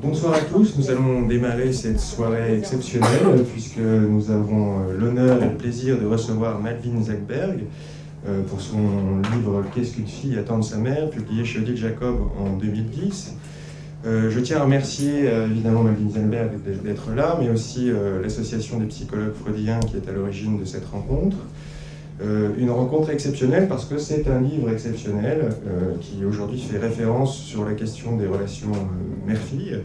Bonsoir à tous, nous allons démarrer cette soirée exceptionnelle puisque nous avons l'honneur et le plaisir de recevoir Malvine Zagberg pour son livre « Qu'est-ce qu'une fille attend de sa mère » publié chez Odile Jacob en 2010. Je tiens à remercier évidemment Malvine Zagberg d'être là, mais aussi l'association des psychologues freudiens qui est à l'origine de cette rencontre. Une rencontre exceptionnelle parce que c'est un livre exceptionnel qui aujourd'hui fait référence sur la question des relations mère-fille.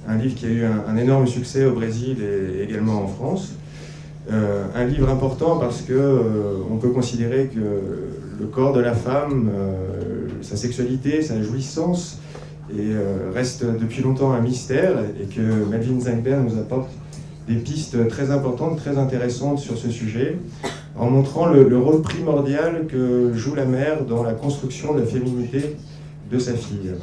Un livre qui a eu un énorme succès au Brésil et également en France. Un livre important parce qu'on peut considérer que le corps de la femme, sa sexualité, sa jouissance reste depuis longtemps un mystère et que Malvine Zagberg nous apporte des pistes très importantes, très intéressantes sur ce sujet, en montrant le rôle primordial que joue la mère dans la construction de la féminité de sa fille.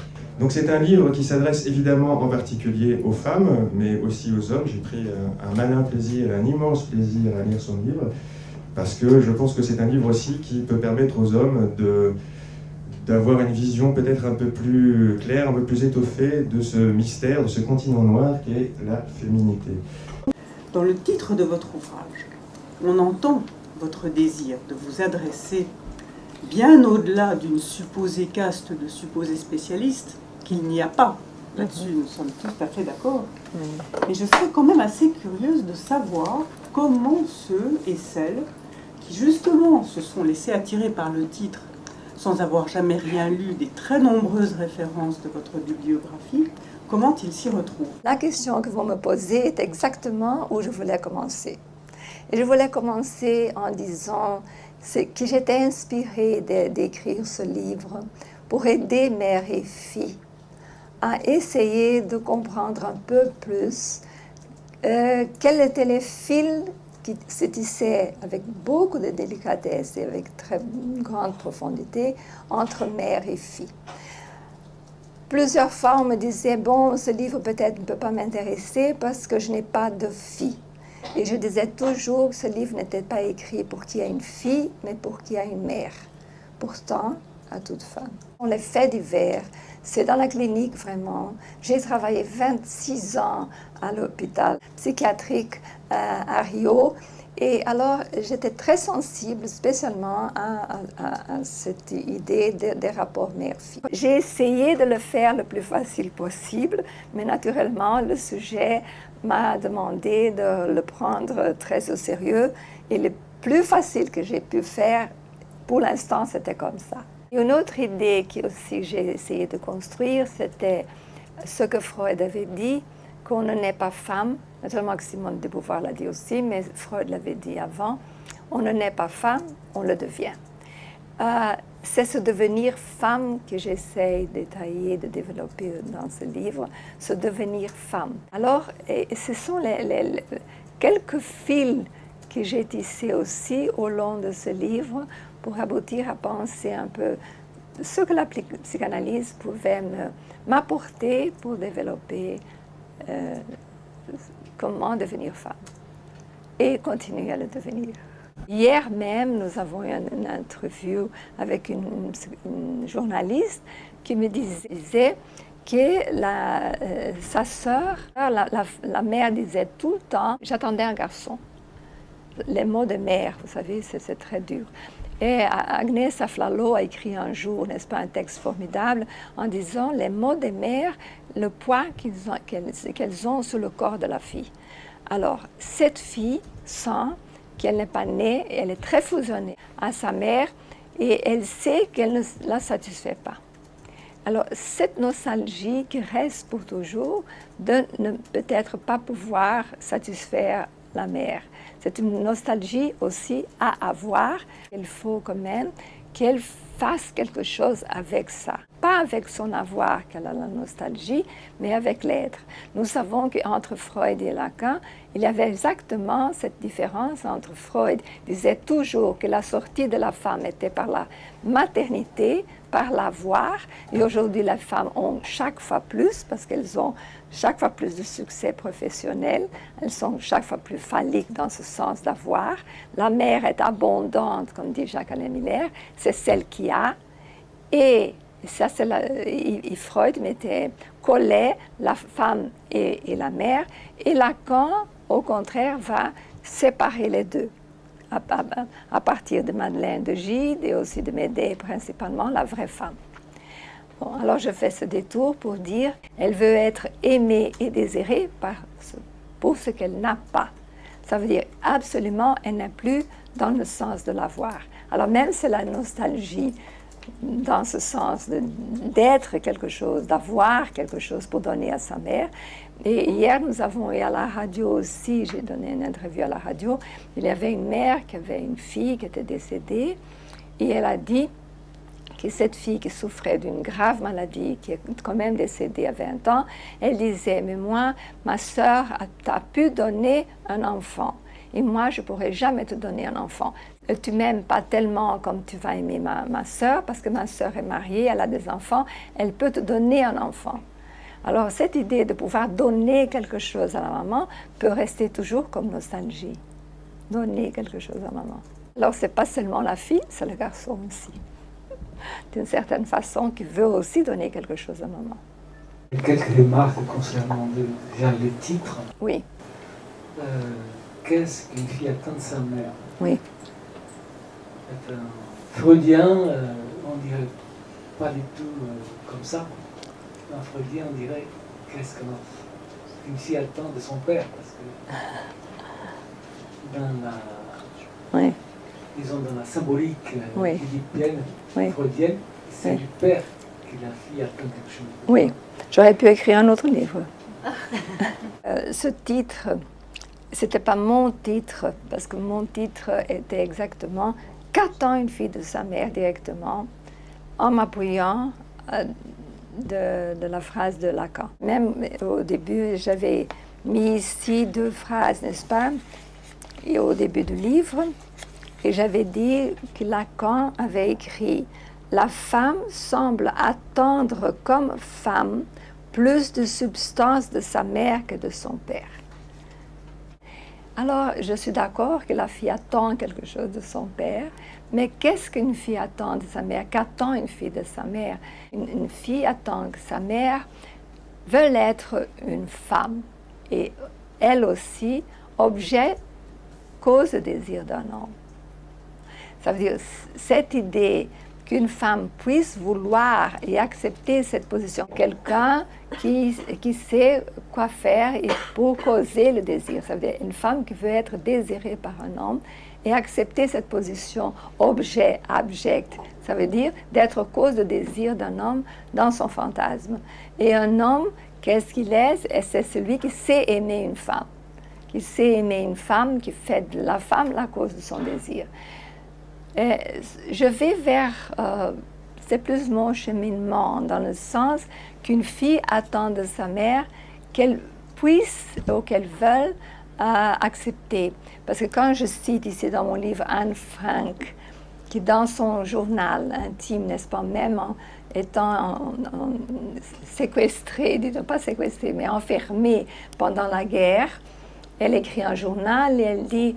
Donc c'est un livre qui s'adresse évidemment en particulier aux femmes, mais aussi aux hommes. J'ai pris un malin plaisir, un immense plaisir à lire son livre, parce que je pense que c'est un livre aussi qui peut permettre aux hommes d'avoir une vision peut-être un peu plus claire, un peu plus étoffée de ce mystère, de ce continent noir qu'est la féminité. Dans le titre de votre ouvrage, on entend votre désir de vous adresser bien au-delà d'une supposée caste de supposés spécialistes, qu'il n'y a pas. Là-dessus, nous sommes tout à fait d'accord. Mais je serais quand même assez curieuse de savoir comment ceux et celles qui justement se sont laissés attirer par le titre, sans avoir jamais rien lu des très nombreuses références de votre bibliographie, comment ils s'y retrouvent? La question que vous me posez est exactement où je voulais commencer. Et je voulais commencer en disant que j'étais inspirée d'écrire ce livre pour aider mères et filles à essayer de comprendre un peu plus quels étaient les fils qui se tissaient avec beaucoup de délicatesse et avec très grande profondité entre mère et fille. Plusieurs fois, on me disait, bon, ce livre peut-être ne peut pas m'intéresser parce que je n'ai pas de fille. Et je disais toujours que ce livre n'était pas écrit pour qu'il y ait une fille, mais pour qu'il y ait une mère. Pourtant, à toute femme. Les faits divers, c'est dans la clinique vraiment. J'ai travaillé 26 ans à l'hôpital psychiatrique à Rio. Et alors, j'étais très sensible, spécialement à cette idée des rapports mère-fille. J'ai essayé de le faire le plus facile possible, mais naturellement, le sujet m'a demandé de le prendre très au sérieux. Et le plus facile que j'ai pu faire, pour l'instant, c'était comme ça. Une autre idée que aussi j'ai essayé de construire, c'était ce que Freud avait dit, qu'on ne naît pas femme. Naturellement que Simone de Beauvoir l'a dit aussi, mais Freud l'avait dit avant. On ne naît pas femme, on le devient. C'est ce devenir femme que j'essaie de détailler, de développer dans ce livre, ce devenir femme. Alors, ce sont quelques fils que j'ai tissés aussi au long de ce livre pour aboutir à penser un peu ce que la psychanalyse pouvait m'apporter pour développer comment devenir femme et continuer à le devenir. Hier même, nous avons eu une interview avec une journaliste qui me disait que sa sœur, la mère disait tout le temps « j'attendais un garçon ». Les mots de mère, vous savez, c'est très dur. Et Agnès Aflalo a écrit un jour, n'est-ce pas, un texte formidable en disant les mots des mères, le poids qu'elles ont sur le corps de la fille. Alors, cette fille sent qu'elle n'est pas née, elle est très fusionnée à sa mère et elle sait qu'elle ne la satisfait pas. Alors, cette nostalgie qui reste pour toujours de ne peut-être pas pouvoir satisfaire la mère. C'est une nostalgie aussi à avoir. Il faut quand même qu'elle fasse quelque chose avec ça. Pas avec son avoir qu'elle a la nostalgie, mais avec l'être. Nous savons qu'entre Freud et Lacan, il y avait exactement cette différence entre Freud disait toujours que la sortie de la femme était par la maternité, par l'avoir, et aujourd'hui les femmes ont chaque fois plus, parce qu'elles ont chaque fois plus de succès professionnel, elles sont chaque fois plus phalliques dans ce sens d'avoir. La mère est abondante, comme dit Jacques-Alain Miller, c'est celle qui a, et Et ça, Freud collait la femme et la mère, et Lacan, au contraire, va séparer les deux, à partir de Madeleine de Gide et aussi de Médée, principalement la vraie femme. Bon, alors je fais ce détour pour dire elle veut être aimée et désirée pour ce qu'elle n'a pas. Ça veut dire absolument, elle n'est plus dans le sens de l'avoir. Alors même c'est la nostalgie, dans ce sens d'être quelque chose, d'avoir quelque chose pour donner à sa mère. Et hier, nous avons eu à la radio aussi, j'ai donné une interview à la radio, il y avait une mère qui avait une fille qui était décédée, et elle a dit que cette fille qui souffrait d'une grave maladie, qui est quand même décédée à 20 ans, elle disait, mais moi, ma sœur t'a pu donner un enfant. Et moi, je ne pourrai jamais te donner un enfant. Tu m'aimes pas tellement comme tu vas aimer ma sœur, parce que ma sœur est mariée, elle a des enfants, elle peut te donner un enfant. Alors, cette idée de pouvoir donner quelque chose à la maman peut rester toujours comme nostalgie. Donner quelque chose à maman. Alors, ce n'est pas seulement la fille, c'est le garçon aussi. D'une certaine façon, qui veut aussi donner quelque chose à maman. Quelques remarques concernant déjà le titre. Oui. Qu'est-ce qu'une fille attend de sa mère? Oui. C'est un freudien, on dirait pas du tout comme ça. Un freudien, on dirait qu'est-ce qu'une fille attend de son père, parce que dans la, oui. disons dans la symbolique oui. égyptienne, oui. freudienne, c'est oui. du père que la fille attend quelque chose. Oui, j'aurais pu écrire un autre livre. Ce titre, c'était pas mon titre, parce que mon titre était exactement « Qu'attend une fille de sa mère ?» directement, en m'appuyant de la phrase de Lacan. Même au début, j'avais mis ici 2 phrases, n'est-ce pas? Et au début du livre, et j'avais dit que Lacan avait écrit « La femme semble attendre comme femme plus de substance de sa mère que de son père. » Alors, je suis d'accord que la fille attend quelque chose de son père, mais qu'est-ce qu'une fille attend de sa mère? Qu'attend une fille de sa mère? Une fille attend que sa mère veuille être une femme, et elle aussi, objet, cause de désir d'un homme. Ça veut dire, cette idée qu'une femme puisse vouloir et accepter cette position, quelqu'un qui sait quoi faire pour causer le désir. Ça veut dire une femme qui veut être désirée par un homme et accepter cette position objet, abject. Ça veut dire d'être cause de désir d'un homme dans son fantasme. Et un homme, qu'est-ce qu'il est? C'est celui qui sait aimer une femme. Qui sait aimer une femme, qui fait de la femme la cause de son désir. Et je vais vers, c'est plus mon cheminement, dans le sens qu'une fille attend de sa mère qu'elle puisse ou qu'elle veuille accepter. Parce que quand je cite ici dans mon livre Anne Frank, qui dans son journal intime, n'est-ce pas, même en étant séquestrée, disons pas séquestrée, mais enfermée pendant la guerre, elle écrit un journal et elle dit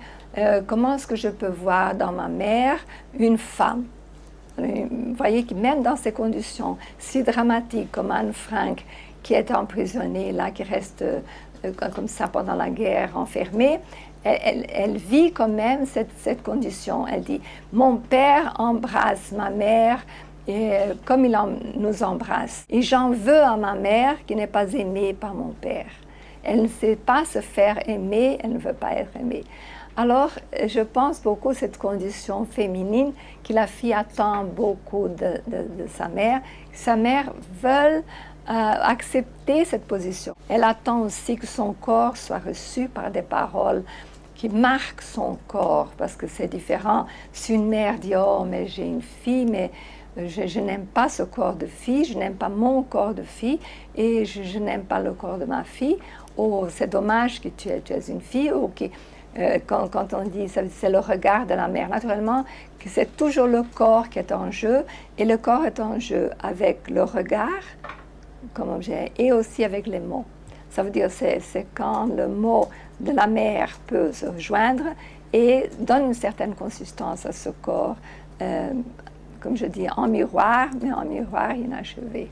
comment est-ce que je peux voir dans ma mère une femme? Vous voyez que même dans ces conditions si dramatiques comme Anne Frank, qui est emprisonnée là, qui reste comme ça pendant la guerre, enfermée, elle vit quand même cette condition. Elle dit « Mon père embrasse ma mère comme il nous embrasse. Et j'en veux à ma mère qui n'est pas aimée par mon père. Elle ne sait pas se faire aimer, elle ne veut pas être aimée. » Alors, je pense beaucoup à cette condition féminine que la fille attend beaucoup de sa mère. Sa mère veut accepter cette position. Elle attend aussi que son corps soit reçu par des paroles qui marquent son corps, parce que c'est différent. Si une mère dit « Oh, mais j'ai une fille, mais je n'aime pas ce corps de fille, je n'aime pas mon corps de fille, et je n'aime pas le corps de ma fille. Oh, c'est dommage que tu es une fille. » ou que quand on dit c'est le regard de la mère, naturellement, que c'est toujours le corps qui est en jeu, et le corps est en jeu avec le regard comme objet et aussi avec les mots. Ça veut dire c'est quand le mot de la mère peut se rejoindre et donne une certaine consistance à ce corps comme je dis, en miroir, mais en miroir inachevé.